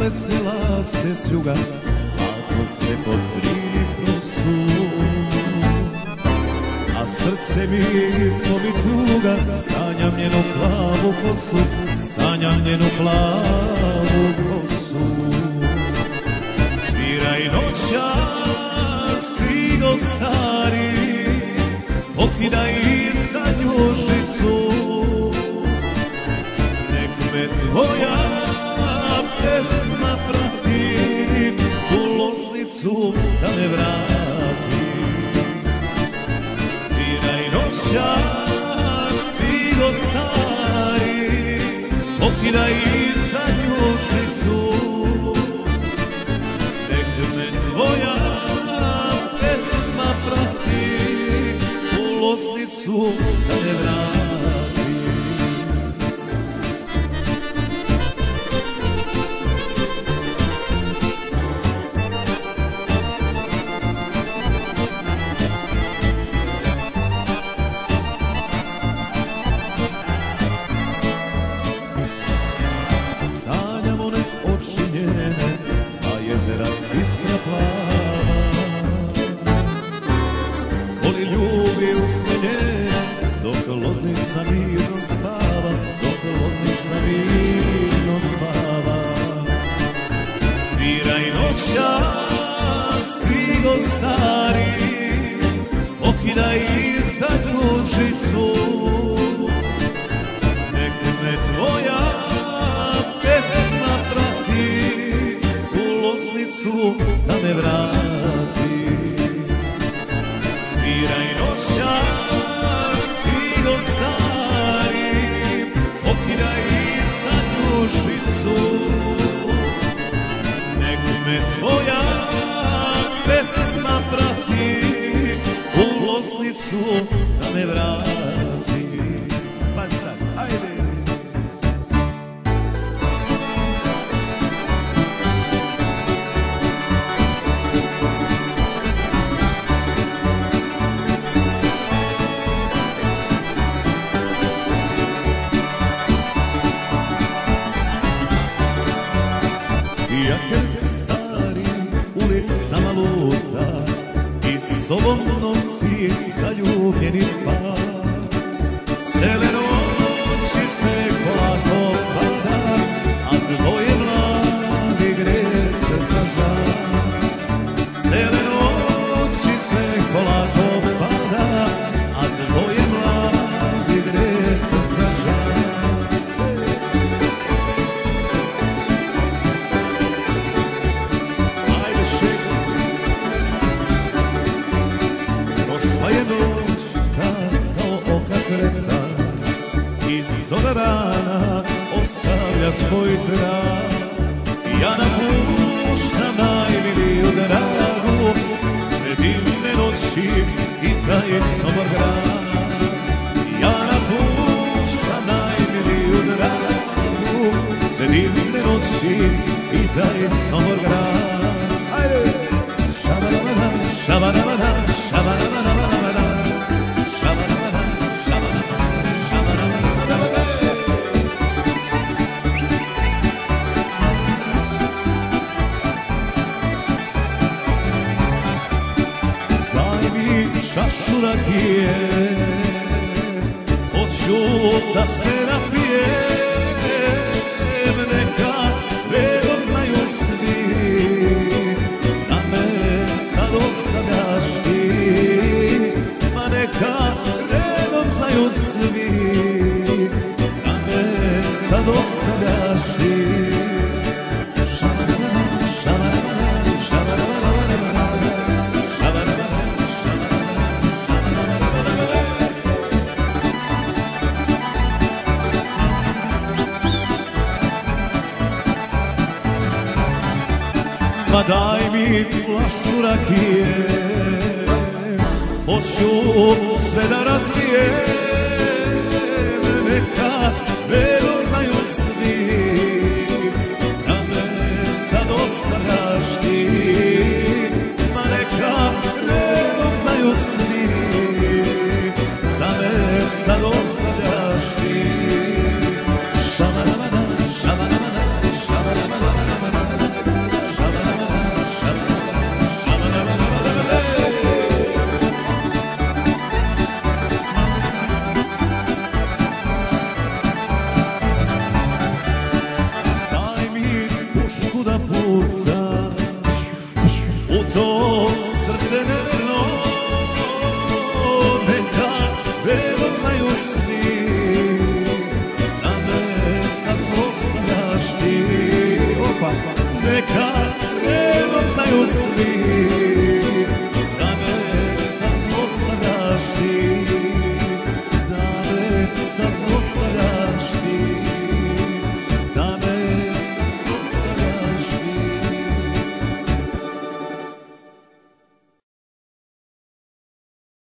vesela ste s juga, zlato se po Drini prosu. A srce mi slomi tuga, sanjam njenu plavu kosu, sanjam njenu plavu kosu. Sviraj noćas, cigo stari, pokidaj za njužicu. Nek me tvoja pesma prati, u Loznicu da me vrati. Sviraj noćas, cigo stari, pokidaj za njužicu. Nek me tvoja pesma prati, u Loznicu da me vrati. Sanjam one oči njene, a jezera bistra plava. Voli ljubi usne njene, dok Loznica mirno spava, dok Loznica mirno spava. Sviraj noćas, cigo stari, pokidaj za njužicu. Nek me tvoja pesma prati, u Loznicu da me vrati. Sviraj noćas, cigo stari, pokidaj za njužicu. Nek me tvoja pesma prati, u Loznicu da me vrati. Pa sad, ajde! Fijaker stari ulicama luta i sobom nosi zaljubljeni par. Cele noći sneg polako pada, a dvoje mladi gre srca žar. Cele noći sneg polako pada, a dvoje mladi gre srca žar. Prošla je noć kao oka trepta i zora rana ostavlja svoj trag. Ja napuštam najmiliju dragu, sve divne noći i taj somor grad. Ja napuštam najmiliju dragu, sve divne noći i taj somor grad. Ajde! Šabarabana, šabarabana, šabarabana, šabarabana, šabarabana, šabarabana. Daj mi čašu rakije, hoću da se napijem. Neka redom znaju svi da me sad ostavljaš ti. Ma neka redom znaju svi da me sad ostavljaš ti. Šabarabana, šabarabana, šabarabana, šabarabana, šabarabana. Ma daj mi flašu rakije, hoću sve da razbijem. Neka redom znaju svi da me sad ostavljaš ti. Ma neka redom znaju svi da me sad ostavljaš ti. Šabarabana, šabarabana, šabarabana. sunca, u to srce nevjerno, neka redom znaju svi, da me sad zlostavljaš ti. Opa, neka redom znaju svi, da me sad zlostavljaš ti, da me sad zlostavljaš